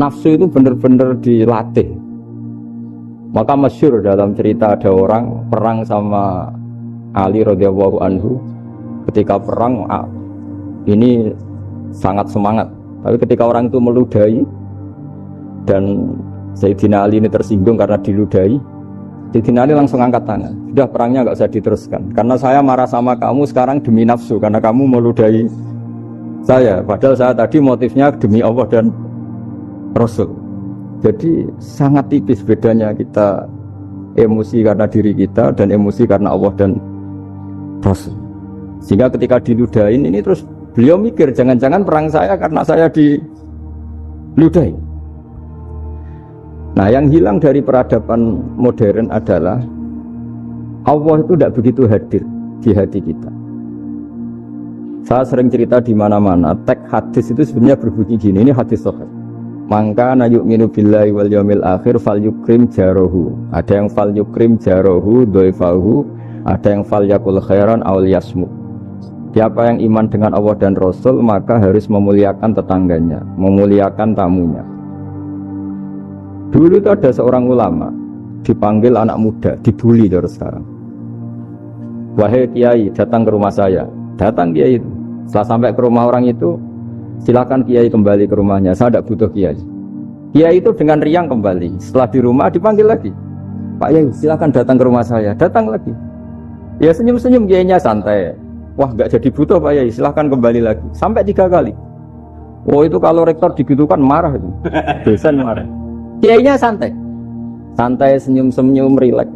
Nafsu itu benar-benar dilatih. Maka masyhur dalam cerita ada orang perang sama Ali radhiyallahu anhu. Ketika perang ini sangat semangat. Tapi ketika orang itu meludahi dan Sayyidina Ali ini tersinggung karena diludahi, Sayyidina Ali langsung angkat tangan. Sudah, perangnya nggak usah diteruskan. Karena saya marah sama kamu sekarang demi nafsu, karena kamu meludahi saya. Padahal saya tadi motifnya demi Allah dan Rasul. Jadi sangat tipis bedanya kita emosi karena diri kita dan emosi karena Allah dan Rasul. Sehingga ketika diludahin ini terus beliau mikir, jangan-jangan perang saya karena saya diludahi. Nah, yang hilang dari peradaban modern adalah Allah itu tidak begitu hadir di hati kita. Saya sering cerita di mana-mana, teks hadis itu sebenarnya berbunyi gini, ini hadis sahih. Maka na yu'minu billahi wal yaumil akhir falyukrim jarahu. Ada yang falyukrim jarahu dhaifahu, ada yang falyakul khairan aw yasmut. Siapa yang iman dengan Allah dan Rasul maka harus memuliakan tetangganya, memuliakan tamunya. Dulu itu ada seorang ulama dipanggil anak muda, dibully terus sekarang. Wahai kiai, datang ke rumah saya. Datang kiai itu. Setelah sampai ke rumah orang itu, silakan kiai kembali ke rumahnya. Saya tidak butuh kiai. Kiai itu dengan riang kembali. Setelah di rumah dipanggil lagi. Pak Yai, silakan datang ke rumah saya. Datang lagi. Ya senyum-senyum kiainya santai. Wah, nggak jadi butuh Pak Yai. Silakan kembali lagi. Sampai 3 kali. Oh, itu kalau rektor digitukan marah itu. Dosen marah. Kiainya santai. Santai, senyum-senyum, rileks.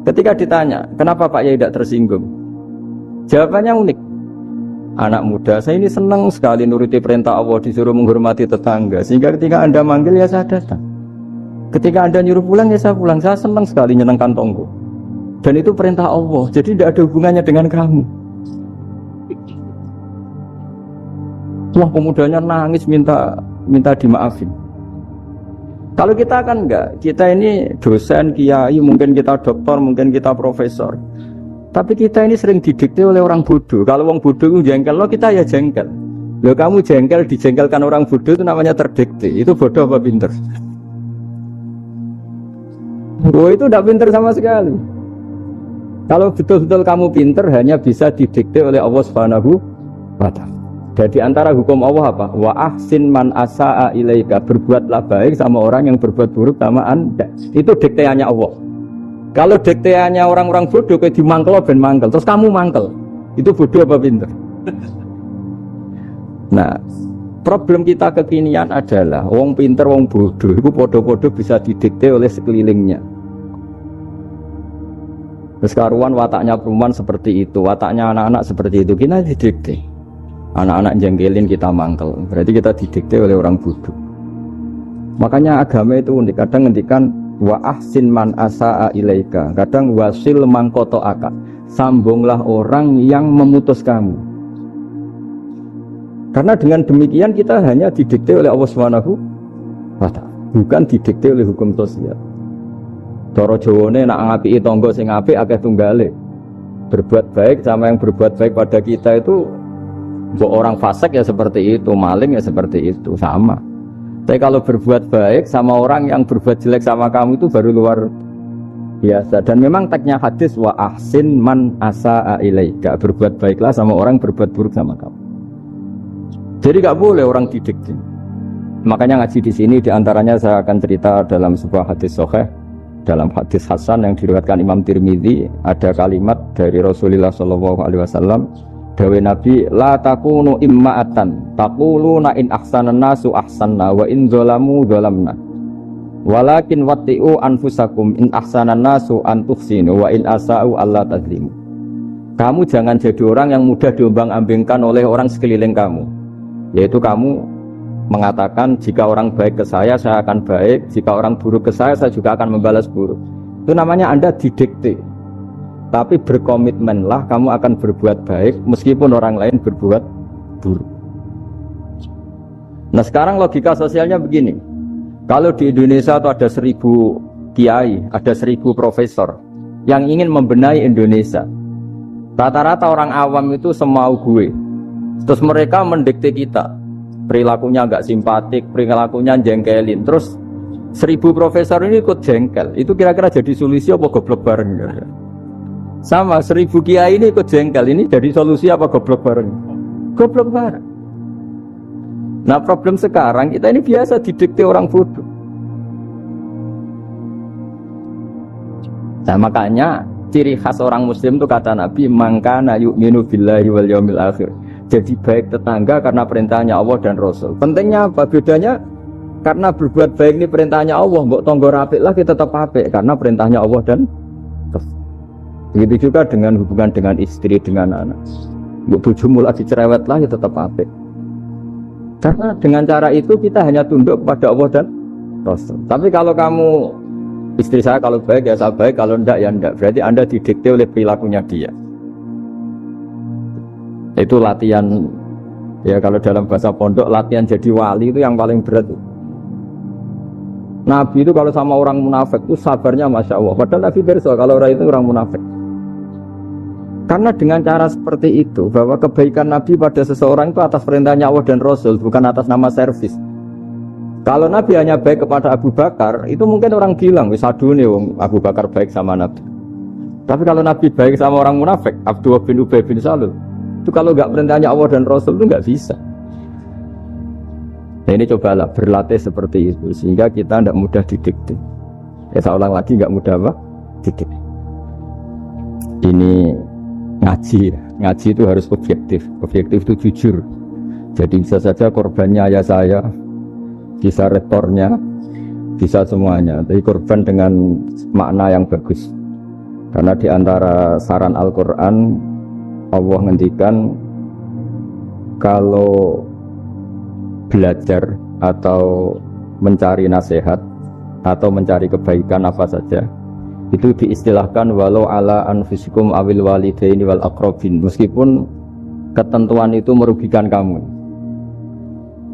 Ketika ditanya, kenapa Pak Yai tidak tersinggung? Jawabannya unik. Anak muda, saya ini senang sekali nuruti perintah Allah, disuruh menghormati tetangga. Sehingga ketika Anda manggil, ya saya datang. Ketika Anda nyuruh pulang, ya saya pulang. Saya senang sekali nyenangkan tonggo. Dan itu perintah Allah, jadi tidak ada hubungannya dengan kamu. Wah, pemudanya nangis minta dimaafin. Kalau kita kan enggak, kita ini dosen, kiai, mungkin kita doktor, mungkin kita profesor. Tapi kita ini sering didikte oleh orang bodoh. Kalau orang bodoh itu jengkel, lo kita ya jengkel. Lo kamu jengkel, dijengkelkan orang bodoh itu namanya terdikte. Itu bodoh apa pinter? Oh, itu tidak pinter sama sekali. Kalau betul-betul kamu pinter, hanya bisa didikte oleh Allah Subhanahu wa ta'ala. Jadi antara hukum Allah apa? Wa ahsin man asa'a ilaika. Berbuatlah baik sama orang yang berbuat buruk sama Anda. Itu dikteannya Allah. Kalau dikteannya orang-orang bodoh kayak dimangkel ben mangkel, terus kamu mangkel. Itu bodoh apa pinter? Nah, problem kita kekinian adalah wong pinter, wong bodoh itu podo-podo bisa didikte oleh sekelilingnya. Terus karuan wataknya perempuan seperti itu, wataknya anak-anak seperti itu, kita didikte. Anak-anak jengkelin kita mangkel, berarti kita didikte oleh orang bodoh. Makanya agama itu unik, kadang ngendikan wa ahsin man asa'a ilaika, kadang wasil man qata'aka, sambunglah orang yang memutus kamu. Karena dengan demikian kita hanya didikte oleh Allah Subhanahu wa ta'ala, bukan didikte oleh hukum sosial. Cara Jawane nak ngapiki tangga sing apik akeh tunggale. Berbuat baik sama yang berbuat baik pada kita itu, mbok orang fasik ya seperti itu, maling ya seperti itu, sama. Tapi kalau berbuat baik sama orang yang berbuat jelek sama kamu itu baru luar biasa. Dan memang teksnya hadis wa ahsin man asa'a ilaika, berbuat baiklah sama orang berbuat buruk sama kamu. Jadi gak boleh orang didikte. Makanya ngaji di sini diantaranya saya akan cerita dalam sebuah hadis sahih, dalam hadis hasan yang diriwayatkan Imam Tirmidzi, ada kalimat dari Rasulullah SAW. Dawe Nabi, la takunu imma'atan taquluna in ahsanan nasu ahsanna wa in zalamu zalamna walakin watti'u anfusakum in ahsanan nasu an tuhsinu wa in asa'u alla tazlimu. Kamu jangan jadi orang yang mudah diombang-ambingkan oleh orang sekeliling kamu, yaitu kamu mengatakan jika orang baik ke saya akan baik, jika orang buruk ke saya juga akan membalas buruk. Itu namanya Anda didikte. Tapi berkomitmenlah kamu akan berbuat baik meskipun orang lain berbuat buruk. Nah sekarang logika sosialnya begini. Kalau di Indonesia itu ada 1000 kiai, ada 1000 profesor yang ingin membenahi Indonesia. Rata-rata orang awam itu semau gue. Terus mereka mendikte kita. perilakunya nggak simpatik, perilakunya jengkelin. Terus 1000 profesor ini ikut jengkel. Itu kira-kira jadi solusi apa goblok bareng? Sama 1000 kiai ini ikut jengkel. Ini jadi solusi apa goblok bareng? Goblok bareng. Nah problem sekarang kita ini biasa didikte orang bodoh. Nah makanya ciri khas orang muslim itu kata Nabi mangkana yu'minu billahi wal yaumil akhir. Jadi baik tetangga karena perintahnya Allah dan Rasul. Pentingnya apa? Bedanya karena berbuat baik ini perintahnya Allah, mbok tonggo apik lagi tetap apik karena perintahnya Allah dan Rasul. Begitu juga dengan hubungan dengan istri, dengan anak. Mbok bojomu lagi cerewet lagi tetap apik. Karena dengan cara itu kita hanya tunduk kepada Allah dan Rasul. Tapi kalau kamu istri saya kalau baik ya saya baik, kalau enggak ya enggak. Berarti Anda didikte oleh perilakunya dia. Itu latihan, ya kalau dalam bahasa pondok, latihan jadi wali itu yang paling berat. Nabi itu kalau sama orang munafik itu sabarnya Masya Allah. Padahal Nabi berso kalau orang itu orang munafik. Karena dengan cara seperti itu, bahwa kebaikan Nabi pada seseorang itu atas perintahnya Allah dan Rasul, bukan atas nama servis. Kalau Nabi hanya baik kepada Abu Bakar, itu mungkin orang bilang, wisadune Abu Bakar baik sama Nabi. Tapi kalau Nabi baik sama orang munafik, Abdullah bin Ubay bin Salul, itu kalau nggak perintahnya Allah dan Rasul itu nggak bisa. Nah ini cobalah berlatih seperti itu, sehingga kita tidak mudah didikte. Saya ulang lagi, nggak mudah apa? Didikte. Ini ngaji itu harus objektif itu jujur. Jadi bisa saja korbannya ayah saya, bisa rektornya, bisa semuanya. Tapi korban dengan makna yang bagus. Karena di antara saran Al-Quran, Allah ngendikan kalau belajar atau mencari nasihat atau mencari kebaikan apa saja, itu diistilahkan walau ala anfusikum awil walidaini wal aqrabin, meskipun ketentuan itu merugikan kamu.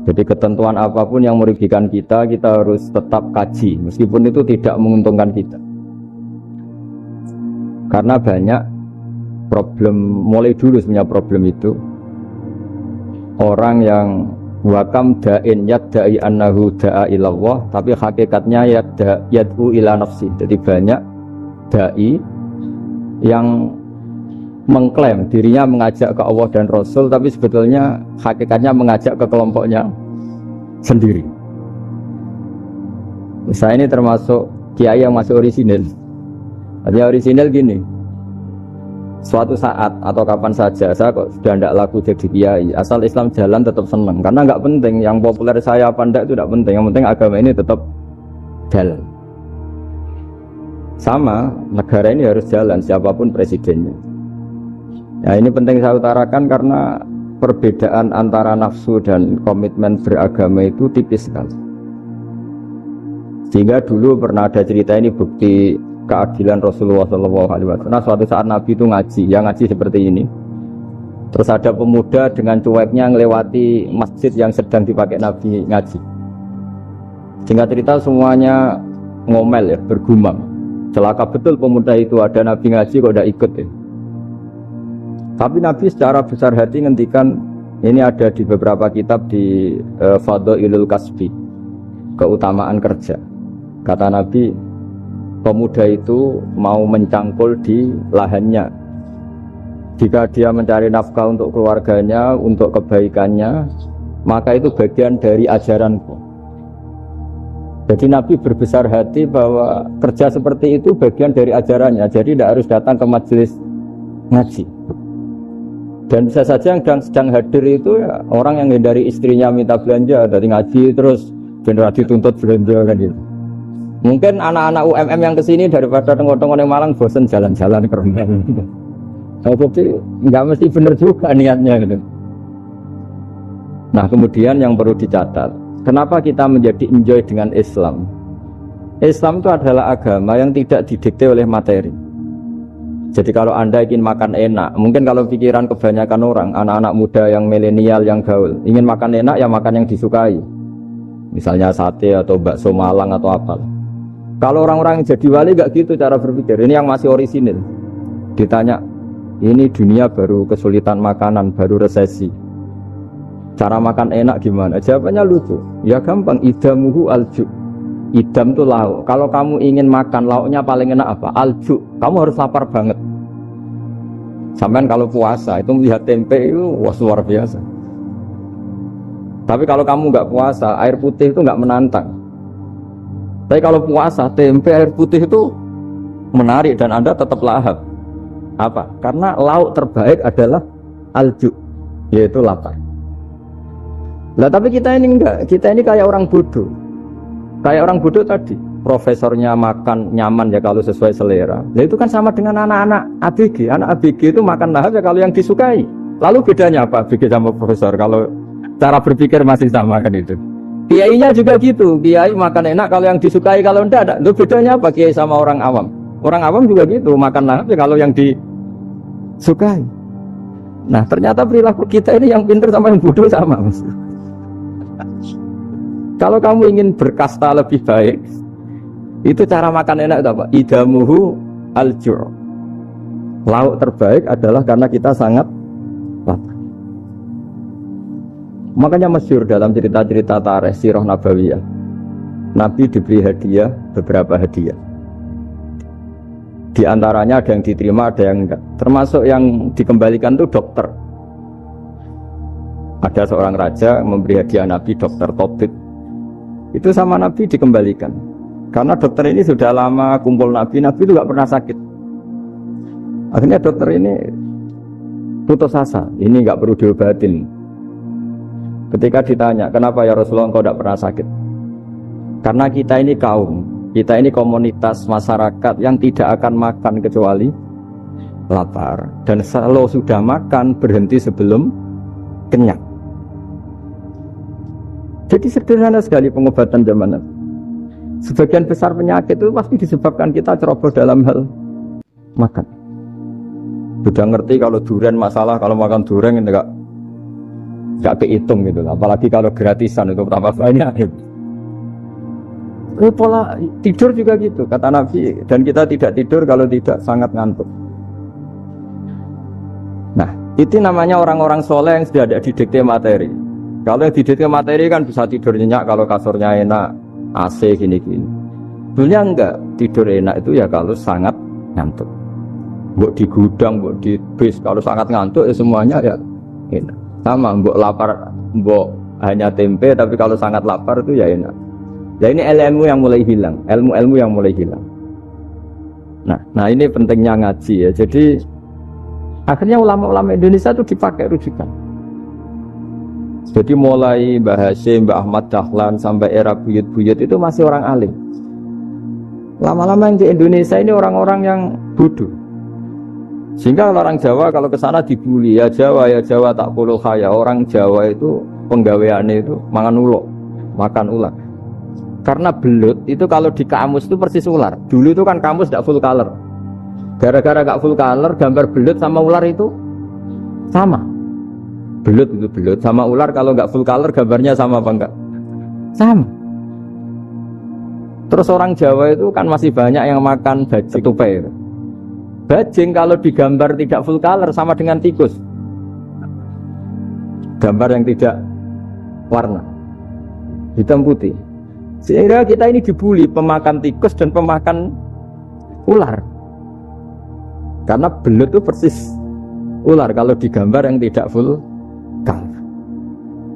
Jadi ketentuan apapun yang merugikan kita harus tetap kaji meskipun itu tidak menguntungkan kita. Karena banyak problem, mulai dulu sebenarnya problem itu orang yang wakam da'in yadda'i annahu da'a ilallah tapi hakikatnya yad'u ila nafsi. Jadi banyak dai yang mengklaim dirinya mengajak ke Allah dan Rasul tapi sebetulnya hakikatnya mengajak ke kelompoknya sendiri. Saya ini termasuk kiai yang masih orisinil. Artinya orisinil gini, suatu saat atau kapan saja saya kok sudah tidak laku jadi kiai, asal Islam jalan tetap senang. Karena nggak penting yang populer saya apa enggak itu tidak penting, yang penting agama ini tetap jalan. Sama, negara ini harus jalan siapapun presidennya. Ya ini penting saya utarakan karena perbedaan antara nafsu dan komitmen beragama itu tipis sekali. Sehingga dulu pernah ada cerita ini bukti keadilan Rasulullah SAW. Nah suatu saat Nabi itu ngaji, yang ngaji seperti ini. Terus ada pemuda dengan cueknya ngelewati masjid yang sedang dipakai Nabi ngaji. Singkat cerita semuanya ngomel ya, bergumam. Celaka betul pemuda itu, ada Nabi ngaji kok tidak ikut ya. Tapi Nabi secara besar hati ngendikan, ini ada di beberapa kitab di Fadhailul Kasbi, keutamaan kerja. Kata Nabi, pemuda itu mau mencangkul di lahannya. Jika dia mencari nafkah untuk keluarganya, untuk kebaikannya, maka itu bagian dari ajaranku. Jadi Nabi berbesar hati bahwa kerja seperti itu bagian dari ajarannya. Jadi tidak harus datang ke majelis ngaji. Dan bisa saja yang sedang hadir itu ya, orang yang hindari istrinya minta belanja, dari ngaji terus benar dituntut belanja kan gitu. Mungkin anak-anak UMM yang kesini daripada tengok-tengok yang Malang bosan jalan-jalan ke rumah. Tapi nggak mesti benar juga niatnya gitu. Nah kemudian yang perlu dicatat, kenapa kita menjadi enjoy dengan Islam? Islam itu adalah agama yang tidak didikte oleh materi. Jadi kalau Anda ingin makan enak, mungkin kalau pikiran kebanyakan orang, anak-anak muda yang milenial, yang gaul, ingin makan enak ya makan yang disukai. Misalnya sate atau bakso Malang atau apa. Kalau orang-orang yang jadi wali gak gitu cara berpikir. Ini yang masih orisinil. Ditanya, ini dunia baru kesulitan makanan, baru resesi. Cara makan enak gimana? Jawabannya lucu. Ya gampang, idamuhu alju. Idam itu lauk. Kalau kamu ingin makan lauknya paling enak apa? Alju. Kamu harus lapar banget. Sampai kalau puasa itu melihat tempe itu wah luar biasa. Tapi kalau kamu nggak puasa, air putih itu nggak menantang. Tapi kalau puasa, tempe air putih itu menarik dan Anda tetap lahap. Apa? Karena lauk terbaik adalah alju, yaitu lapar. Lah tapi kita ini enggak, kita ini kayak orang bodoh. Kayak orang bodoh tadi, profesornya makan nyaman ya kalau sesuai selera. Nah itu kan sama dengan anak-anak ABG. Anak ABG itu makan lahap ya kalau yang disukai. Lalu bedanya apa ABG sama profesor? Kalau cara berpikir masih sama kan itu. Kiainya juga gitu, kiai makan enak kalau yang disukai, kalau enggak ada. Itu bedanya apa kiai sama orang awam? Orang awam juga gitu, makan lahap ya kalau yang disukai. Nah ternyata perilaku kita ini yang pintar sama yang bodoh sama. Kalau kamu ingin berkasta lebih baik, itu cara makan enak itu apa? Idamuhu al-ju'. Lauk terbaik adalah karena kita sangat lapar. Makanya masyhur dalam cerita-cerita tarikh sirah nabawiyah, Nabi diberi hadiah, beberapa hadiah. Di antaranya ada yang diterima, ada yang enggak. Termasuk yang dikembalikan itu dokter. Ada seorang raja memberi hadiah Nabi, dokter Tobit. Itu sama Nabi dikembalikan. Karena dokter ini sudah lama kumpul Nabi itu gak pernah sakit. Akhirnya dokter ini putus asa, ini gak perlu diobatin. Ketika ditanya, kenapa ya Rasulullah engkau gak pernah sakit? Karena kita ini kaum, kita ini komunitas masyarakat yang tidak akan makan kecuali lapar. Dan kalau sudah makan, berhenti sebelum kenyang. Jadi sederhana sekali pengobatan zaman Nabi. Sebagian besar penyakit itu pasti disebabkan kita ceroboh dalam hal makan. Sudah ngerti kalau durian masalah, kalau makan durian enggak kehitung gitu. Apalagi kalau gratisan itu tambah banyak. Pola tidur juga gitu kata Nabi. Dan kita tidak tidur kalau tidak sangat ngantuk. Nah, itu namanya orang-orang soleh yang sudah ada didikte materi. Kalau yang didikte materi kan bisa tidur nyenyak kalau kasurnya enak, AC gini-gini. Sebenarnya enggak, tidur enak itu ya kalau sangat ngantuk. Mbok di gudang, mbok di bis, kalau sangat ngantuk ya semuanya ya enak. Sama, mbok lapar, mbok hanya tempe, tapi kalau sangat lapar itu ya enak. Ya ini ilmu yang mulai hilang, ilmu-ilmu yang mulai hilang. Nah ini pentingnya ngaji ya. Jadi akhirnya ulama-ulama Indonesia itu dipakai rujukan. Jadi mulai Mbah Hasyim, Mbah Ahmad Dahlan sampai era buyut-buyut itu masih orang alim. Lama-lama yang di Indonesia ini orang-orang yang bodoh. Sehingga orang Jawa kalau ke sana dibully, ya Jawa tak puluh kaya. Orang Jawa itu penggaweannya itu makan ular. Karena belut itu kalau di kamus itu persis ular. Dulu itu kan kamus tidak full color. Gara-gara gak full color, gambar belut sama ular itu sama. Belut itu belut sama ular kalau nggak full color gambarnya sama apa enggak? Sama. Terus orang Jawa itu kan masih banyak yang makan bajing tupai. Bajing kalau digambar tidak full color sama dengan tikus. Gambar yang tidak warna hitam putih. Sehingga kita ini dibully pemakan tikus dan pemakan ular. Karena belut itu persis ular kalau digambar yang tidak full.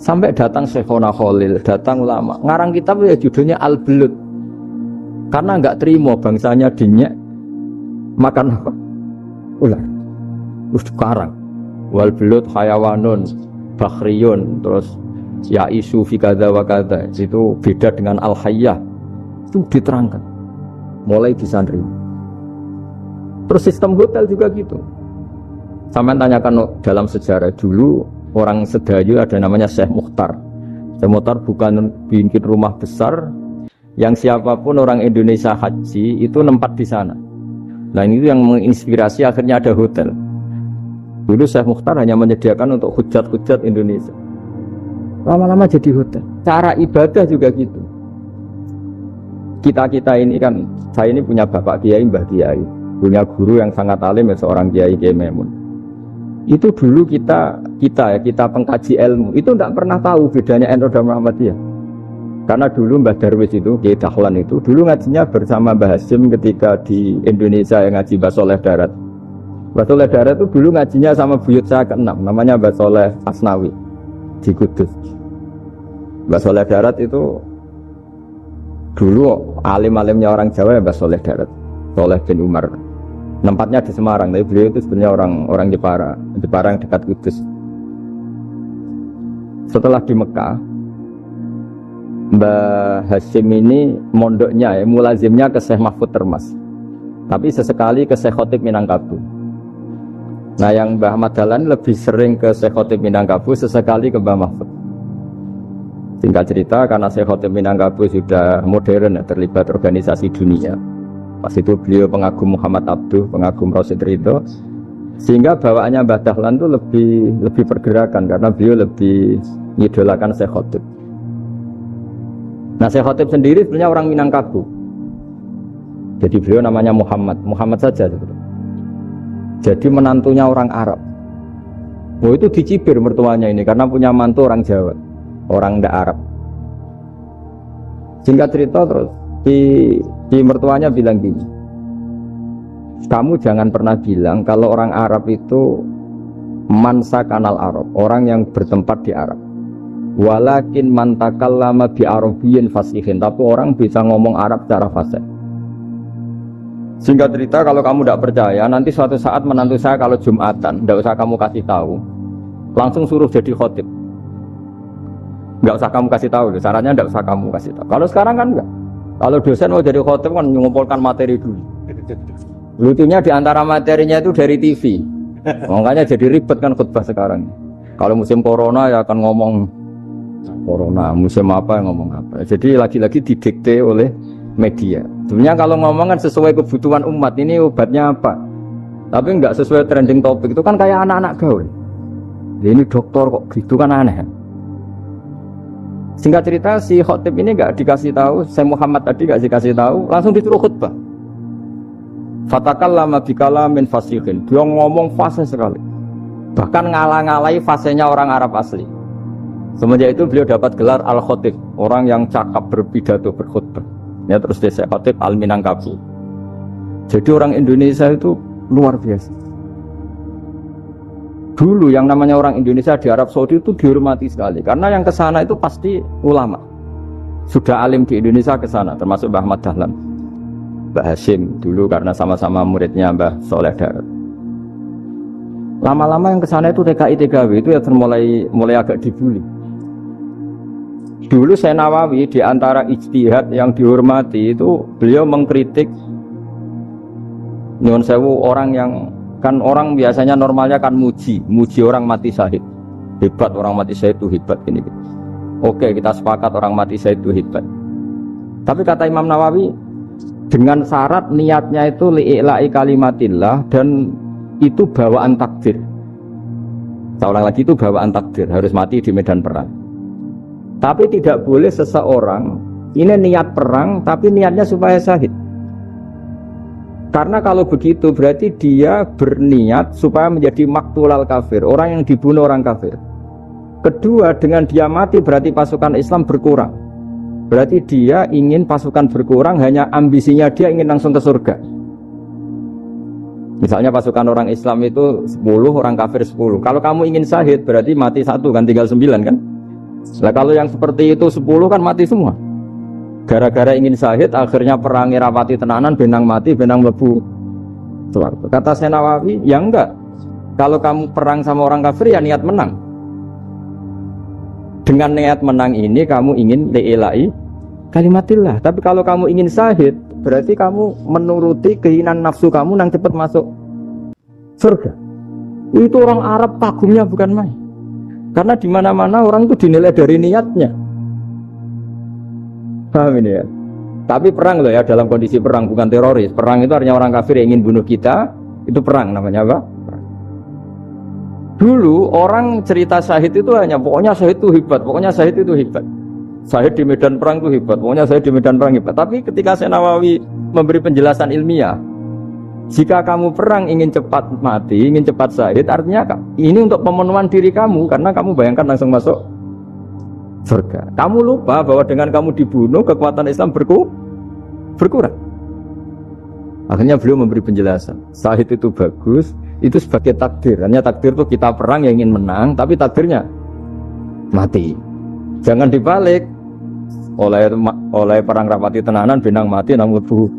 Sampai datang Syekhona Khalil, datang ulama ngarang kitab ya judulnya Al-Belut. Karena enggak terima bangsanya dinyek makan apa? Ular. Terus dikarang wal belut hayawanun bakhriyun, terus ya isu fi kadza wa kadza. Itu beda dengan al-hayyah. Itu diterangkan. Mulai disandri. Terus sistem hotel juga gitu. Sampai tanyakan dalam sejarah dulu orang Sedayu ada namanya Syekh Mukhtar. Syekh Mukhtar bukan bikin rumah besar yang siapapun orang Indonesia haji itu nempat di sana. Nah ini yang menginspirasi akhirnya ada hotel. Dulu Syekh Mukhtar hanya menyediakan untuk hujat-hujat Indonesia. Lama-lama jadi hotel. Cara ibadah juga gitu. Kita ini kan, saya ini punya bapak kiai, mbah kiai, punya guru yang sangat alim ya seorang kiai Kiai Maimun. Itu dulu kita pengkaji ilmu itu tidak pernah tahu bedanya NU dan Muhammadiyah. Karena dulu Mbah Darwis itu, Kiai Dahlan itu dulu ngajinya bersama Mbah Hasyim ketika di Indonesia yang ngaji Mbah Soleh Darat. Mbah Soleh Darat itu dulu ngajinya sama buyut saya ke-6, namanya Mbah Soleh Asnawi di Kudus. Mbah Soleh Darat itu dulu alim-alimnya orang Jawa ya Mbah Soleh Darat, Soleh bin Umar. Tempatnya di Semarang, tapi beliau itu sebenarnya orang Jepara yang dekat Kudus. Setelah di Mekah, Mbah Hasyim ini mondoknya ya, mulazimnya ke Syekh Mahfud Termas. Tapi sesekali ke Syekh Khotib Minangkabau. Nah yang Mbah Ahmad Dahlan lebih sering ke Syekh Khotib Minangkabau, sesekali ke Mbah Mahfud. Singkat cerita, karena Syekh Khotib Minangkabau sudah modern ya, terlibat organisasi dunia. Pas itu beliau pengagum Muhammad Abduh, pengagum Rasid Ridho, sehingga bawaannya Mbah Dahlan itu lebih pergerakan karena beliau lebih mengidolakan Syekh Khotib. Nah Syekh Khotib sendiri sebenarnya orang Minangkabau. Jadi beliau namanya Muhammad saja sebetulnya. Jadi menantunya orang Arab. Oh itu dicibir mertuanya ini karena punya mantu orang Jawa, orang ndak Arab. Singkat cerita terus di mertuanya bilang gini, kamu jangan pernah bilang kalau orang Arab itu mansa kanal Arab, orang yang bertempat di Arab. Walakin mantakallama bi arabiyyin fasihin, tapi orang bisa ngomong Arab secara fasih. Singkat cerita, kalau kamu tidak percaya, nanti suatu saat menantu saya kalau Jumatan, tidak usah kamu kasih tahu, langsung suruh jadi khotib. Nggak usah kamu kasih tahu, sarannya tidak usah kamu kasih tahu. Kalau sekarang kan enggak. Kalau dosen mau jadi khotib kan mengumpulkan materi dulu. Lucunya di antara materinya itu dari TV. Makanya jadi ribet kan khutbah sekarang. Kalau musim corona ya akan ngomong corona, musim apa yang ngomong apa. Jadi lagi-lagi didikte oleh media. Sebenarnya kalau ngomong kan sesuai kebutuhan umat, ini obatnya apa. Tapi enggak sesuai trending topik, itu kan kayak anak-anak gaul. Ini dokter kok gitu kan aneh. Singkat cerita si khotib ini enggak dikasih tahu, Syekh Muhammad tadi enggak dikasih tahu, langsung disuruh khutbah. Fatakallama bikalamin fasihin. Dia ngomong fasih sekali. Bahkan ngalah-ngalahi fasihnya orang Arab asli. Semenjak itu beliau dapat gelar Al-Khotib, orang yang cakap berpidato berkhutbah. Ya terus dia Syekh Khotib Al-Minangkabau. Jadi orang Indonesia itu luar biasa. Dulu yang namanya orang Indonesia di Arab Saudi itu dihormati sekali karena yang kesana itu pasti ulama. Sudah alim di Indonesia kesana, termasuk Mbah Ahmad Dahlan, Mbah Hasyim dulu karena sama-sama muridnya Mbah Soleh Darat. Lama-lama yang kesana itu TKI TKW itu ya mulai agak dibully. Dulu Syekh Nawawi di antara ijtihad yang dihormati itu beliau mengkritik nyuwun sewu orang yang kan orang biasanya normalnya kan muji orang mati syahid. Hebat orang mati syahid itu hebat ini. Oke, kita sepakat orang mati syahid itu hebat. Tapi kata Imam Nawawi dengan syarat niatnya itu li'ila'i kalimatillah dan itu bawaan takdir. Saya ulang lagi, itu bawaan takdir, harus mati di medan perang. Tapi tidak boleh seseorang ini niat perang tapi niatnya supaya syahid. Karena kalau begitu berarti dia berniat supaya menjadi maktulal kafir, orang yang dibunuh orang kafir. Kedua, dengan dia mati berarti pasukan Islam berkurang. Berarti dia ingin pasukan berkurang, hanya ambisinya dia ingin langsung ke surga. Misalnya pasukan orang Islam itu 10, orang kafir 10. Kalau kamu ingin syahid berarti mati 1 kan, tinggal 9 kan. Nah kalau yang seperti itu 10 kan mati semua. Gara-gara ingin syahid akhirnya perang rapati tenanan, benang mati, benang mlebu. Kata Syekh Nawawi, ya enggak. Kalau kamu perang sama orang kafir ya niat menang. Dengan niat menang ini kamu ingin li'ila'i kalimatillah. Tapi kalau kamu ingin syahid berarti kamu menuruti keinginan nafsu kamu yang cepat masuk surga. Itu orang Arab kagumnya bukan main. Karena di mana-mana orang itu dinilai dari niatnya. Paham ini ya? Tapi perang loh ya, dalam kondisi perang, bukan teroris. Perang itu artinya orang kafir yang ingin bunuh kita, itu perang namanya apa? Perang. Dulu orang cerita syahid itu hanya pokoknya syahid itu hebat, pokoknya syahid itu hebat. Syahid di medan perang itu hebat, pokoknya syahid di medan perang hebat. Tapi ketika Syekh Nawawi memberi penjelasan ilmiah, Jika kamu perang ingin cepat mati, ingin cepat syahid, artinya ini untuk pemenuhan diri kamu, karena kamu bayangkan langsung masuk surga. Kamu lupa bahwa dengan kamu dibunuh, kekuatan Islam berkurang. Akhirnya beliau memberi penjelasan, syahid itu bagus, itu sebagai takdir. Hanya takdir itu kita perang yang ingin menang, tapi takdirnya mati. Jangan dibalik, oleh perang rapati tenanan, benang mati namun lebu.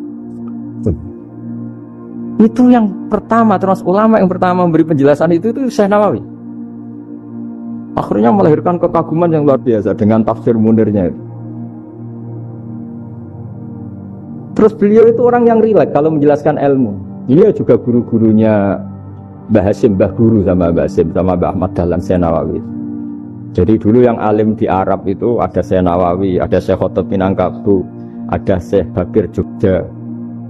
Itu yang pertama, termasuk ulama yang pertama memberi penjelasan itu Syekh Nawawi. Akhirnya melahirkan kekaguman yang luar biasa dengan tafsir Munirnya itu. Terus beliau itu orang yang rileks kalau menjelaskan ilmu. Beliau juga guru-gurunya Mbah Hasyim, Mbah Guru sama Mbah Hasyim, sama Mbah Ahmad Dahlan Syekh Nawawi. Jadi dulu yang alim di Arab itu ada Syekh Nawawi, ada Syekh Khotib Minangkabau, ada Syekh Bakir Jogja,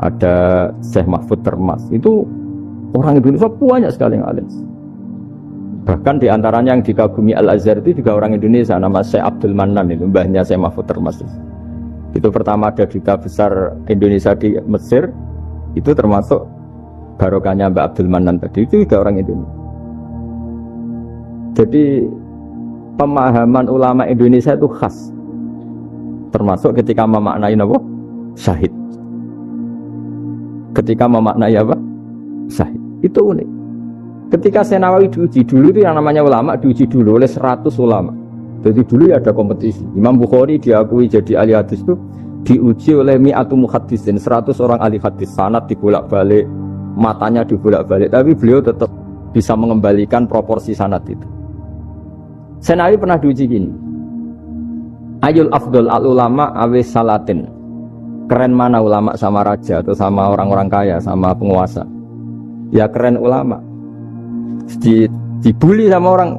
ada Syekh Mahfud Termas. Itu orang Indonesia banyak sekali yang alim. Bahkan diantaranya yang dikagumi Al-Azhar itu juga orang Indonesia, nama Syekh Abdul Manan, itu mbahnya Syekh Mahfud Termas. Itu pertama ada duta besar Indonesia di Mesir, itu termasuk barokahnya Mbak Abdul Manan tadi, itu juga orang Indonesia. Jadi pemahaman ulama Indonesia itu khas, termasuk ketika memaknai apa? Syahid. Ketika memaknai apa? Syahid. Itu unik. Ketika Syekh Nawawi diuji dulu, itu yang namanya ulama diuji dulu oleh 100 ulama. Jadi dulu ya ada kompetisi. Imam Bukhari diakui jadi ahli hadis itu diuji oleh mi'atu muhaddisin, 100 orang ahli hadis, sanad dibolak-balik, matanya dibolak-balik, tapi beliau tetap bisa mengembalikan proporsi sanad itu. Syekh Nawawi pernah diuji gini. Ayul afdol al ulama awis salatin. Keren mana ulama sama raja atau sama orang-orang kaya, sama penguasa? Ya keren ulama. Dibully sama orang.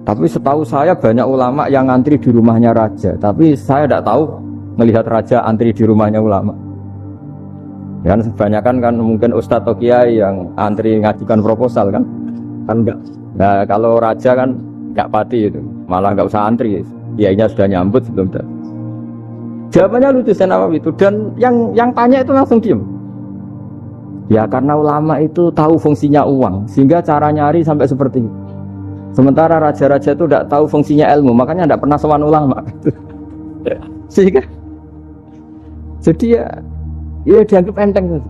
Tapi setahu saya banyak ulama yang antri di rumahnya raja, tapi saya tidak tahu melihat raja antri di rumahnya ulama. Dan kebanyakan kan mungkin ustadz atau kiai yang antri ngajukan proposal kan enggak. Nah kalau raja kan enggak pati itu, malah enggak usah antri, kiainya sudah nyambut sebelum datang. Jawabannya lucu Syekh Nawawi itu, dan yang tanya itu langsung diem. Ya karena ulama itu tahu fungsinya uang, sehingga cara nyari sampai seperti itu. Sementara raja-raja itu tidak tahu fungsinya ilmu, makanya tidak pernah sowan ulama. Sehingga jadi ya dianggap enteng.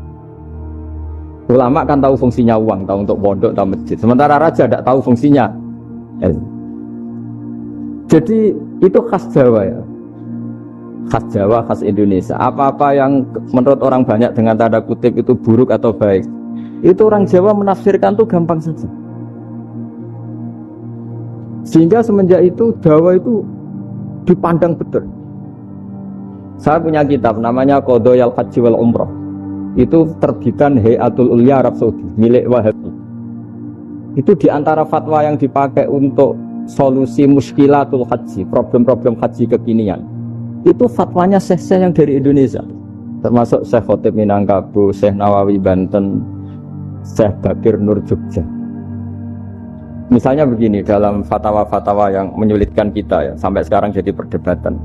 Ulama kan tahu fungsinya uang, tahu untuk pondok, tahu masjid. Sementara raja tidak tahu fungsinya ilmu. Jadi itu khas Jawa ya. Khas Jawa, khas Indonesia. Apa-apa yang menurut orang banyak dengan tanda kutip itu buruk atau baik, itu orang Jawa menafsirkan itu gampang saja. Sehingga semenjak itu dakwah itu dipandang betul. Saya punya kitab namanya Qadhayal Haji wal Umrah. Itu terbitan Hayatul Ulya Arab Saudi, milik Wahabi. Itu diantara fatwa yang dipakai untuk solusi muskilatul haji, problem-problem haji kekinian. Itu fatwanya syekh-syekh yang dari Indonesia, termasuk Syekh Khotib Minangkabau, Syekh Nawawi Banten, Syekh Bakir Nur Jogja. Misalnya begini, dalam fatwa-fatwa yang menyulitkan kita ya, sampai sekarang jadi perdebatan.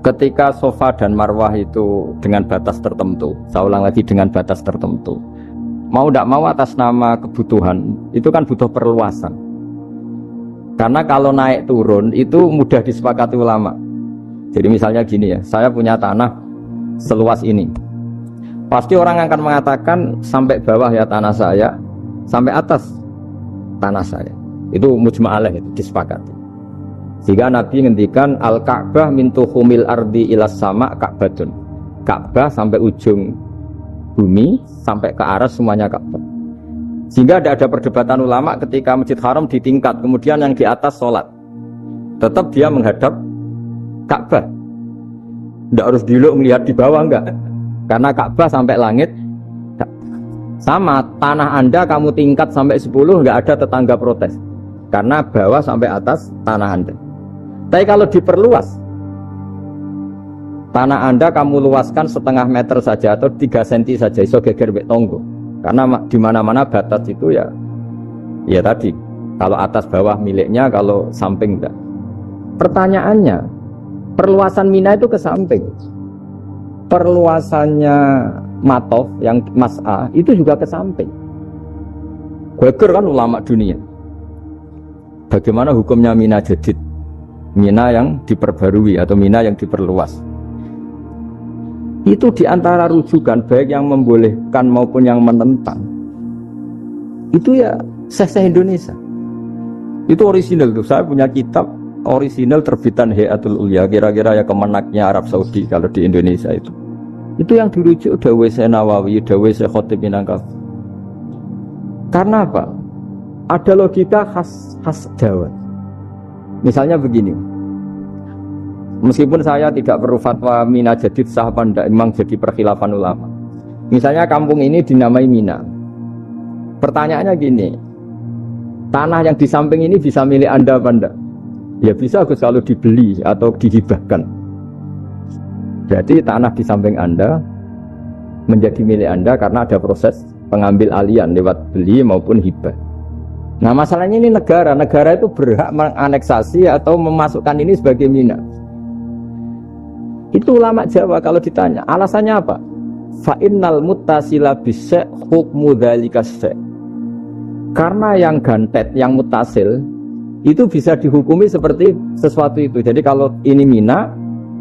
Ketika Safa dan Marwah itu dengan batas tertentu, saya ulang lagi dengan batas tertentu, mau tidak mau atas nama kebutuhan, itu kan butuh perluasan. Karena kalau naik turun itu mudah disepakati ulama. Jadi misalnya gini ya, saya punya tanah seluas ini. Pasti orang akan mengatakan sampai bawah ya tanah saya, sampai atas tanah saya. Itu mujma' alaih, itu disepakati. Sehingga Nabi ngendikan al-Ka'bah min tuhumil ardi ilas sama Ka'batun. Ka'bah sampai ujung bumi, sampai ke aras semuanya Ka'bah. Sehingga tidak ada perdebatan ulama ketika Masjid Haram ditingkat, kemudian yang di atas sholat, tetap dia menghadap Ka'bah. Tidak harus dulu melihat di bawah, enggak. Karena Ka'bah sampai langit. Sama, tanah Anda kamu tingkat sampai 10, enggak ada tetangga protes. Karena bawah sampai atas tanah Anda. Tapi kalau diperluas, tanah Anda kamu luaskan setengah meter saja atau 3 cm saja, iso geger mek tonggo. Karena di mana-mana batas itu ya tadi, kalau atas bawah miliknya, kalau samping enggak. Pertanyaannya, perluasan Mina itu ke samping. Perluasannya matof, yang mas'ah itu juga ke samping. Geger kan ulama dunia. Bagaimana hukumnya mina jadid? Mina yang diperbarui atau mina yang diperluas. Itu diantara rujukan baik yang membolehkan maupun yang menentang. Itu ya Syekh Indonesia. Itu orisinal tuh. Saya punya kitab orisinal terbitan Hayatul Ulya, kira-kira ya kemenaknya Arab Saudi kalau di Indonesia itu. Itu yang dirujuk Dawai Syekh Nawawi, Dawai Syekh Khatib Minangkabau. Karena apa? Ada logika khas Jawa. Misalnya begini. Meskipun saya tidak perlu fatwa Mina jadid sah apa enggak, memang jadi perkhilafan ulama. Misalnya kampung ini dinamai Mina. Pertanyaannya gini, tanah yang di samping ini bisa milik Anda apa enggak? Ya bisa Gus kalau dibeli atau dihibahkan. Berarti tanah di samping Anda menjadi milik Anda karena ada proses pengambil alian lewat beli maupun hibah. Nah masalahnya ini negara itu berhak menganeksasi atau memasukkan ini sebagai mina. Itu ulama Jawa kalau ditanya, alasannya apa? Fa'innal muttasila bisyai' hukmu dzalika syai'. Karena yang gantet, yang mutasil itu bisa dihukumi seperti sesuatu itu. Jadi kalau ini mina,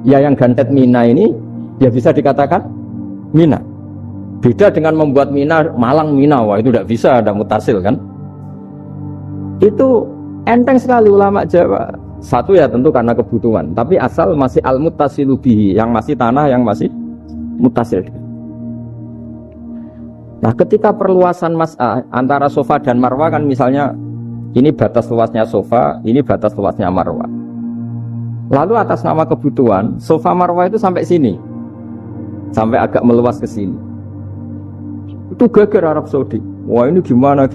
ya yang gantet mina ini ya bisa dikatakan mina. Beda dengan membuat mina Malang mina, wah itu tidak bisa, ada mutasil kan. Itu enteng sekali ulama Jawa. Satu ya tentu karena kebutuhan, tapi asal masih al-muttasilu bihi, yang masih tanah yang masih mutasil. Nah ketika perluasan mas'ah antara sofa dan marwah kan misalnya ini batas luasnya sofa, ini batas luasnya marwah. Lalu atas nama kebutuhan sofa marwah itu sampai sini, sampai agak meluas ke sini. Itu geger Arab Saudi. Wah ini gimana?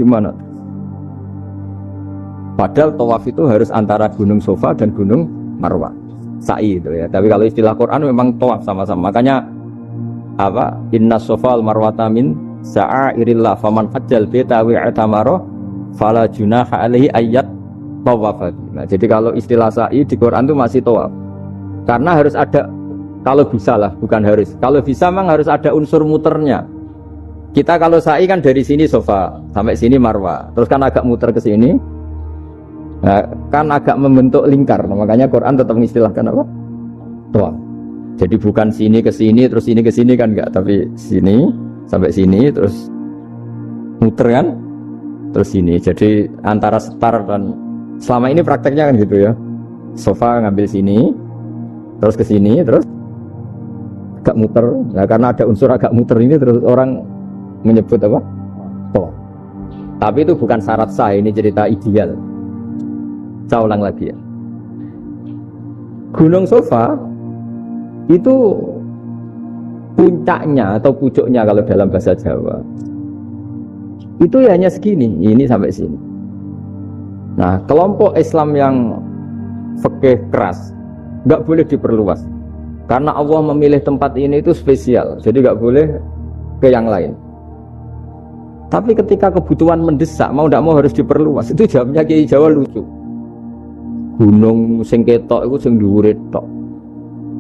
Padahal tawaf itu harus antara gunung Sofa dan gunung Marwah. Sa'i itu ya. Tapi kalau istilah Quran memang tawaf sama-sama. Makanya apa? Inna Sofa al-Marwata min sa'airillah faman hajjal baita wi'tamara fala junaha alaihi ayyat tawafat. Nah, jadi kalau istilah sa'i di Quran itu masih tawaf. Karena harus ada, kalau bisa lah, bukan harus. Kalau bisa memang harus ada unsur muternya. Kita kalau sa'i kan dari sini Sofa sampai sini Marwah. Terus kan agak muter ke sini. Nah, kan agak membentuk lingkar, makanya Quran tetap mengistilahkan apa? Tawaf. Jadi bukan sini ke sini terus sini ke sini kan enggak, tapi sini sampai sini terus muter kan, terus sini. Jadi antara setar dan selama ini prakteknya kan gitu ya. Sofa ngambil sini, terus ke sini, terus agak muter. Nah, karena ada unsur agak muter ini terus orang menyebut apa? Tawaf. Tapi itu bukan syarat sah, ini cerita ideal. Saya ulang lagi ya. Gunung Sofa itu puncaknya atau pucuknya kalau dalam bahasa Jawa itu ya hanya segini, ini sampai sini. Nah, kelompok Islam yang fikih keras nggak boleh diperluas karena Allah memilih tempat ini itu spesial, jadi nggak boleh ke yang lain. Tapi ketika kebutuhan mendesak, mau tidak mau harus diperluas. Itu jawabnya Kiai Jawa lucu. Gunung sing ketok iku sing dhuwure tok.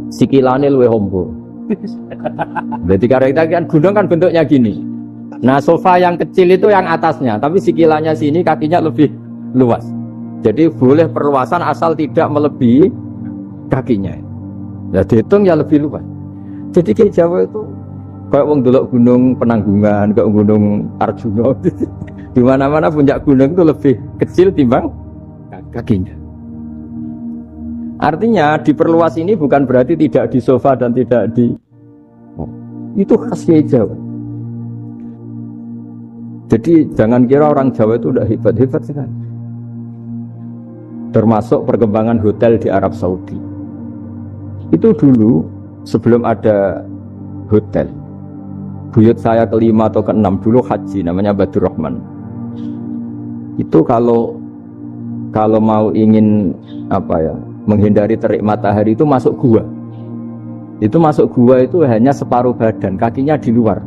Sikilane luwih ombo. Berarti karena kita kan gunung kan bentuknya gini. Nah, sofa yang kecil itu yang atasnya, tapi sikilannya sini kakinya lebih luas. Jadi boleh perluasan asal tidak melebihi kakinya. Ya dihitung ya lebih luas. Jadi Kiai Jawa itu kayak wong delok gunung Penanggungan, kayak gunung Arjuna. Di mana-mana puncak gunung itu lebih kecil timbang kakinya. Artinya diperluas ini bukan berarti tidak di sofa dan tidak di itu khas Kiai Jawa. Jadi jangan kira orang Jawa itu udah hebat-hebat sekali. Termasuk perkembangan hotel di Arab Saudi. Itu dulu sebelum ada hotel. Buyut saya kelima atau keenam dulu haji, namanya Badur Rahman. Itu kalau mau ingin apa ya? Menghindari terik matahari itu masuk gua. Itu masuk gua itu hanya separuh badan, kakinya di luar.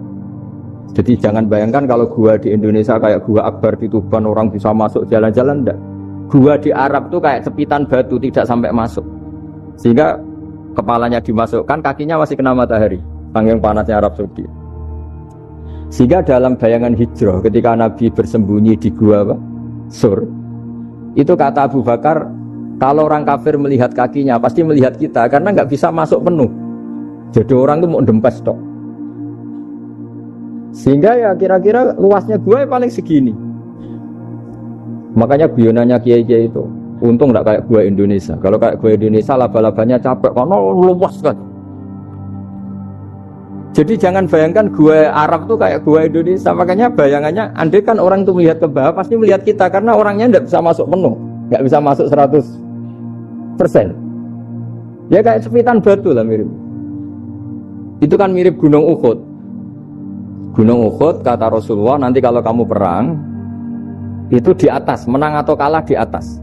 Jadi jangan bayangkan kalau gua di Indonesia kayak gua Akbar di Tuban orang bisa masuk jalan-jalan, enggak. Gua di Arab tuh kayak cepitan batu, tidak sampai masuk. Sehingga kepalanya dimasukkan, kakinya masih kena matahari, saking panasnya Arab Saudi. Sehingga dalam bayangan hijrah ketika Nabi bersembunyi di gua apa? Sur, itu kata Abu Bakar, kalau orang kafir melihat kakinya pasti melihat kita karena nggak bisa masuk penuh. Jadi orang itu mau dempes tok. Sehingga ya kira-kira luasnya gua paling segini. Makanya guyonannya kiai-kiai itu, untung nggak kayak gua Indonesia. Kalau kayak gua Indonesia laba-labanya capek karena luas kan. Jadi jangan bayangkan gua Arab tuh kayak gua Indonesia. Makanya bayangannya, andai kan orang tuh melihat ke bawah pasti melihat kita karena orangnya nggak bisa masuk penuh, nggak bisa masuk 100%. Ya kayak sepitan batu lah mirip. Itu kan mirip Gunung Uhud. Gunung Uhud kata Rasulullah, nanti kalau kamu perang itu di atas, menang atau kalah di atas.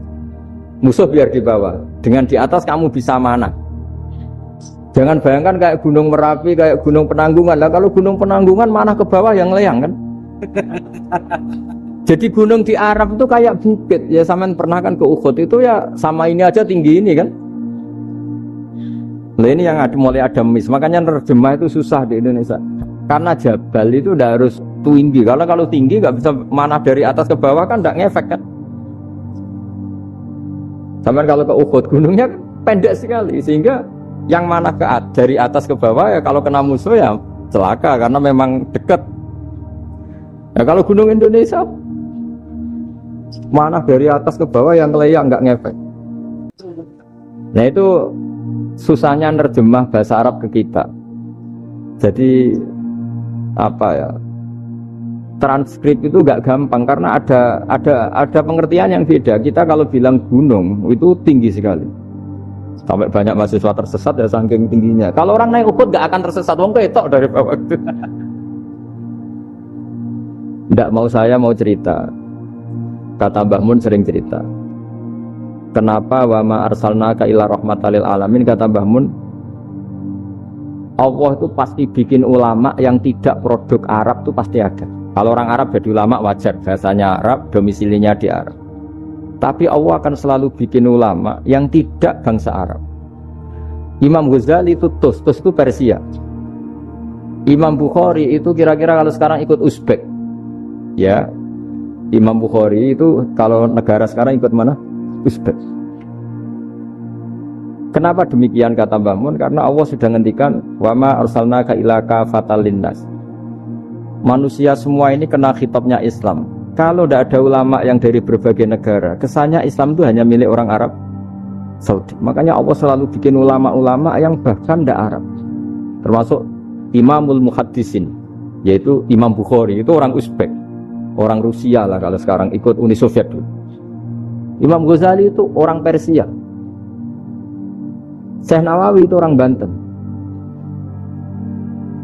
Musuh biar di bawah. Dengan di atas kamu bisa mana? Jangan bayangkan kayak Gunung Merapi, kayak Gunung Penanggungan. Lah kalau Gunung Penanggungan mana ke bawah yang leyang kan? Jadi gunung di Arab itu kayak bukit. Ya sampean pernah kan ke Uhud itu ya sama ini aja tinggi ini kan? Nah ini yang mulai ada mis. Makanya nerjemah itu susah di Indonesia. Karena jabal itu udah harus tinggi. Kalau tinggi nggak bisa mana dari atas ke bawah kan nggak ngefek kan? Sampean kalau ke Uhud gunungnya pendek sekali sehingga yang mana dari atas ke bawah ya kalau kena musuh ya celaka karena memang dekat. Ya kalau gunung Indonesia mana dari atas ke bawah yang leyang nggak ngefek. Nah itu susahnya nerjemah bahasa Arab ke kita. Jadi apa ya? Transkrip itu nggak gampang karena ada pengertian yang beda. Kita kalau bilang gunung itu tinggi sekali. Sampai banyak mahasiswa tersesat ya saking tingginya. Kalau orang naik Uhud gak akan tersesat, wong ketok dari bawah itu. Tidak mau saya mau cerita. Kata Mbah Mun sering cerita. Kenapa wa ma arsalnaka illa rahmatan lil alamin, kata Mbah Mun. Allah itu pasti bikin ulama yang tidak produk Arab itu pasti ada. Kalau orang Arab jadi ulama wajar, bahasanya Arab, domisilinya di Arab. Tapi Allah akan selalu bikin ulama yang tidak bangsa Arab. Imam Ghazali itu Tus itu Persia. Imam Bukhari itu kira-kira kalau sekarang ikut Uzbek. Ya, Imam Bukhari itu kalau negara sekarang ikut mana? Uzbek. Kenapa demikian kata Mbah Mun? Karena Allah sudah ngendikan wa ma arsalnaka illa kafatan linnas. Manusia semua ini kena khitabnya Islam. Kalau tidak ada ulama yang dari berbagai negara, kesannya Islam itu hanya milik orang Arab Saudi. Makanya Allah selalu bikin ulama-ulama yang bahkan tidak Arab. Termasuk Imamul Muhaddisin, yaitu Imam Bukhari, itu orang Uzbek, orang Rusia lah kalau sekarang ikut Uni Soviet dulu. Imam Ghazali itu orang Persia. Syekh Nawawi itu orang Banten.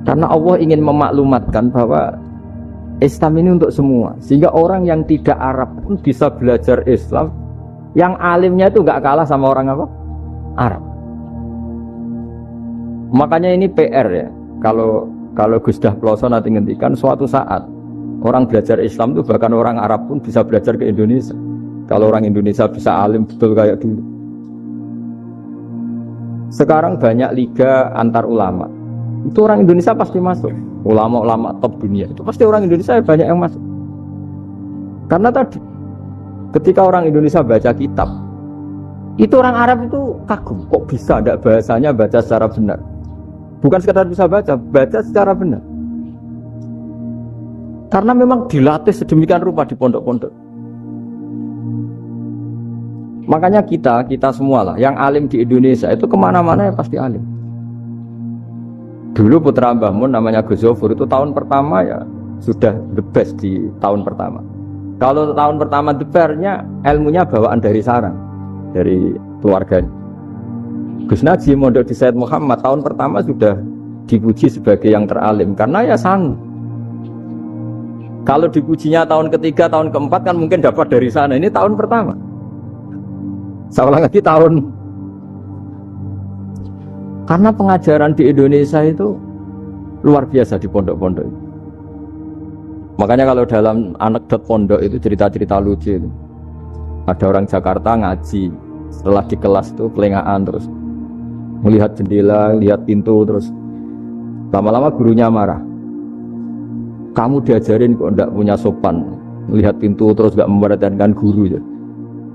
Karena Allah ingin memaklumatkan bahwa Islam ini untuk semua, sehingga orang yang tidak Arab pun bisa belajar Islam. Yang alimnya itu nggak kalah sama orang apa? Arab. Makanya ini PR ya. Kalau Gus Dah Ploso nanti ngendikan suatu saat orang belajar Islam itu bahkan orang Arab pun bisa belajar ke Indonesia. Kalau orang Indonesia bisa alim betul kayak dulu. Sekarang banyak liga antar ulama. Itu orang Indonesia pasti masuk. Ulama-ulama top dunia itu pasti orang Indonesia banyak yang masuk. Karena tadi ketika orang Indonesia baca kitab, itu orang Arab itu kagum, kok bisa ada bahasanya baca secara benar. Bukan sekedar bisa baca secara benar. Karena memang dilatih sedemikian rupa di pondok-pondok. Makanya kita semua lah yang alim di Indonesia itu kemana-mana ya pasti alim. Dulu putra Mbah Mun namanya Gus Zofur itu tahun pertama ya sudah the best di tahun pertama. Kalau tahun pertama the best-nya ilmunya bawaan dari sarang, dari keluarganya. Gus Najim mondok di Said Muhammad tahun pertama sudah dipuji sebagai yang teralim karena ya sanggup. Kalau dipujinya tahun ketiga, tahun keempat kan mungkin dapat dari sana. Ini tahun pertama. Saya ulang lagi tahun. Karena pengajaran di Indonesia itu luar biasa di pondok-pondok. Makanya kalau dalam anekdot pondok itu cerita-cerita lucu itu. Ada orang Jakarta ngaji, setelah di kelas itu pelengahan terus. Melihat jendela, lihat pintu terus. Lama-lama gurunya marah. Kamu diajarin kok ndak punya sopan, melihat pintu terus gak memperhatikan guru ya.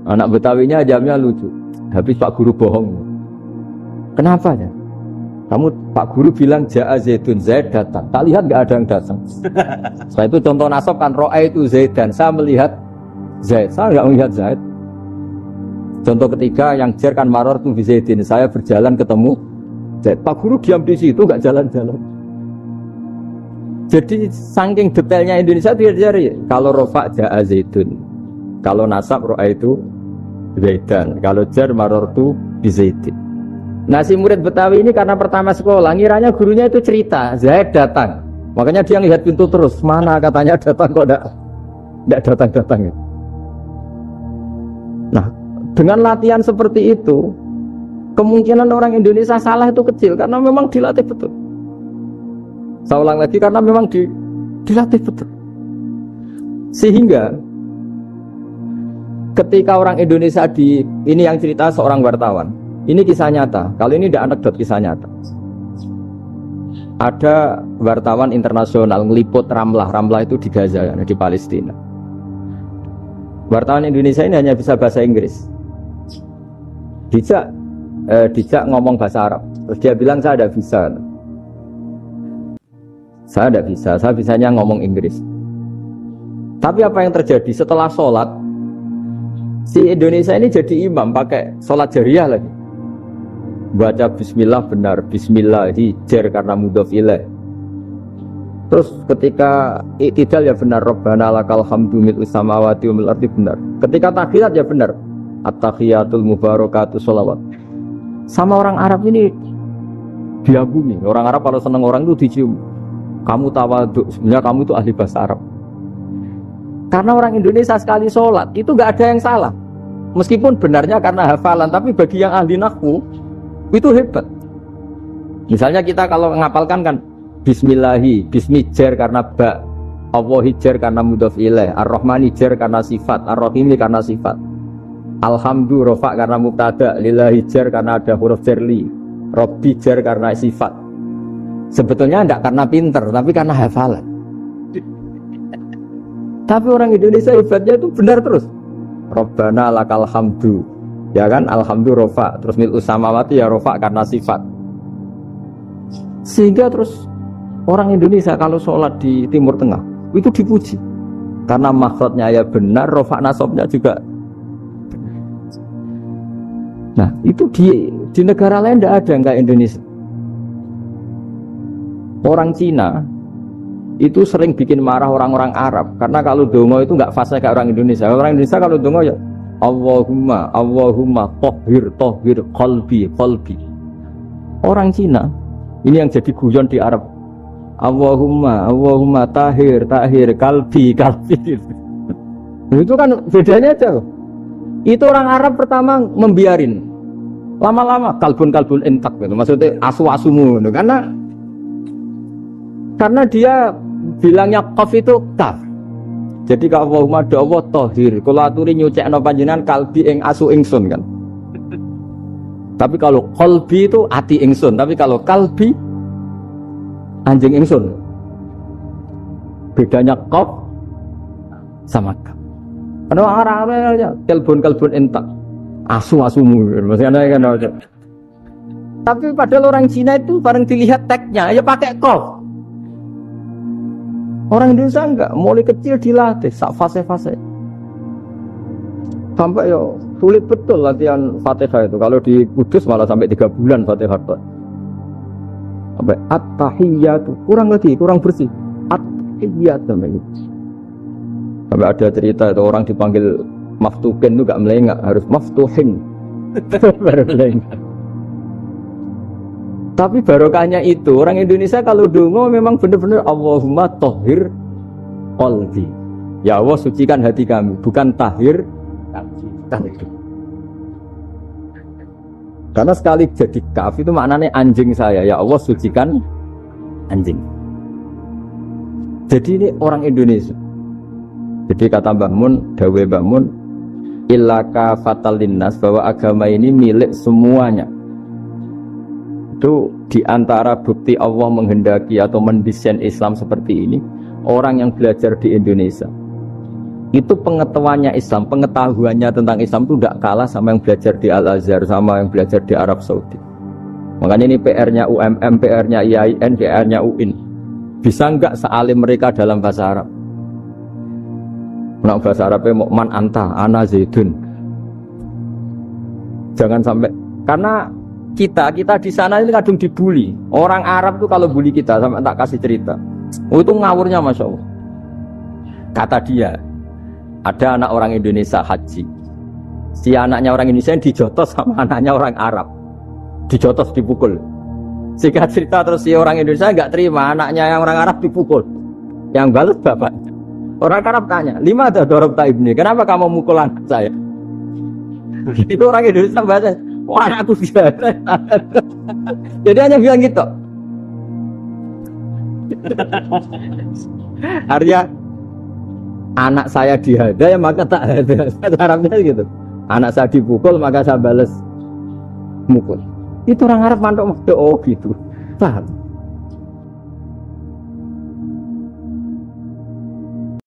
Anak Betawinya jamnya lucu. Habis Pak Guru bohong. Kenapa ya? Kamu Pak Guru bilang Ja'a Zaidun, Zaid datang. Tak lihat gak ada yang datang. Setelah itu contoh nasab kan Ro'a itu Zaidan. Saya melihat Zaid, saya gak melihat Zaid. Contoh ketiga yang jar kan Maror tu Zaidin. Saya berjalan ketemu Zaid. Pak Guru diam di situ gak jalan-jalan. Jadi saking detailnya Indonesia itu diajari. Kalau Rofa Ja'a Zaidun, kalau nasab Ro'a itu Zaidan, kalau jar Maror tu Zaidin. Nah si murid Betawi ini karena pertama sekolah, ngiranya gurunya itu cerita, Zaid datang. Makanya dia lihat pintu terus, mana katanya datang kok enggak datang-datang. Nah dengan latihan seperti itu, kemungkinan orang Indonesia salah itu kecil karena memang dilatih betul. Saya ulang lagi karena memang dilatih betul. Sehingga ketika orang Indonesia ini yang cerita seorang wartawan. Ini kisah nyata. Kali ini tidak anekdot, kisah nyata. Ada wartawan internasional ngeliput Ramlah. Ramlah itu di Gaza, di Palestina. Wartawan Indonesia ini hanya bisa bahasa Inggris. Dijak ngomong bahasa Arab. Terus dia bilang saya ada bisa. Saya tidak bisa, saya bisanya ngomong Inggris. Tapi apa yang terjadi setelah sholat, si Indonesia ini jadi imam pakai sholat jariyah lagi. Baca bismillah benar, bismillah hijar karena mudhof ilaih. Terus ketika iktidal ya benar, Rabbana lakal hamdu mil'u samawati wa mil'ul ardi benar. Ketika tahiyat ya benar, at-tahiyatul mubarakatuh sholawat. Sama orang Arab ini diagumi. Orang Arab kalau seneng orang itu dicium. Kamu tawaduk, sebenarnya kamu itu ahli bahasa Arab. Karena orang Indonesia sekali sholat itu nggak ada yang salah. Meskipun benarnya karena hafalan, tapi bagi yang ahli nahwu itu hebat. Misalnya kita kalau ngapalkan kan Bismillahi, Bismijar karena ba, Allah hijar karena mudhof ilaih, Ar-Rahman hijar karena sifat, Ar-Rahim karena sifat, Alhamdu rofa karena mubtada, Lillah hijar karena ada huruf jarli, Robbi jar karena sifat. Sebetulnya tidak karena pinter, tapi karena hafalan. Tapi orang Indonesia hebatnya itu benar terus. Rabbana lakal hamdu, ya kan, alhamdu rofa, terus mil'u samawati ya rofa karena sifat. Sehingga terus orang Indonesia kalau sholat di Timur Tengah itu dipuji karena makhrajnya ya benar, rofa nasabnya juga. Nah itu di negara lain tidak ada yang kayak Indonesia. Orang Cina itu sering bikin marah orang-orang Arab karena kalau dongo itu nggak fasih kayak orang Indonesia. Orang Indonesia kalau dongo ya Allahumma Allahumma tohhir tohhir qalbi qalbi. Orang Cina ini yang jadi guyon di Arab. Allahumma Allahumma tahir tahir qalbi qalbi. Itu kan bedanya jauh. Itu orang Arab pertama membiarin. Lama-lama kalbun entak gitu. Maksudnya asu-asumu gitu. Karena dia bilangnya qaf itu kaf. Jadi kalau Allahumma do Allah tohir, kalau aturi nyucekno panjenengan kalbi ing asu ingsun kan. Tapi kalau qalbi itu ati ingsun, tapi kalau kalbi anjing ingsun. Bedanya qaf sama kaf. Karena orang-orang kalbun entak, asu-asumu maksudnya kan. Tapi padahal orang Cina itu bareng dilihat tagnya ya pakai qaf. Orang Indonesia enggak, mulai kecil dilatih sak fase-fase. Sampai ya sulit betul latihan Fatihah itu. Kalau di Kudus malah sampai 3 bulan Fatihah. Sampai at-tahiyyatu, kurang bersih. At-tahiyyat sampai gitu. Sampai ada cerita itu orang dipanggil maftuhin itu enggak melengak, harus maftuhin. Baru melengak. Tapi barokahnya itu orang Indonesia kalau dongo memang benar-benar Allahumma tohir qalbi. Ya Allah sucikan hati kami, bukan tahir kalbi. Karena sekali jadi kaf itu maknanya anjing saya. Ya Allah sucikan anjing. Jadi ini orang Indonesia. Jadi kata Mbah Mun, dawe Mbah Mun, illaka fatal linnas, bahwa agama ini milik semuanya. Itu diantara bukti Allah menghendaki atau mendesain Islam seperti ini. orang yang belajar di Indonesia itu pengetahuannya Islam, pengetahuannya tentang Islam itu tidak kalah sama yang belajar di Al-Azhar, sama yang belajar di Arab Saudi. Makanya ini PR-nya UMM, PR-nya IAIN, PR-nya UIN. Bisa enggak sealim mereka dalam bahasa Arab? Nah, bahasa Arabnya man anta, ana zaidun. Jangan sampai, karena kita di sana ini kadang dibully. Orang Arab tuh kalau bully kita, sampai tak kasih cerita. Oh, itu ngawurnya Masya Allah. Kata dia, ada anak orang Indonesia haji. Si anaknya orang Indonesia dijotos sama anaknya orang Arab. Dijotos, dipukul. Singkat cerita terus si orang Indonesia enggak terima, anaknya yang orang Arab dipukul. Yang balas bapaknya. Orang Arab tanya, lima ada dorobta ibni, kenapa kamu mukul anak saya? Itu orang Indonesia bahasa, wah anakku biasa. Jadi hanya bilang gitu. Arya anak saya dihada ya maka tak ada. Arabnya gitu. Anak saya dipukul maka saya balas mukul. Itu orang Arab mantuk oh gitu. Paham?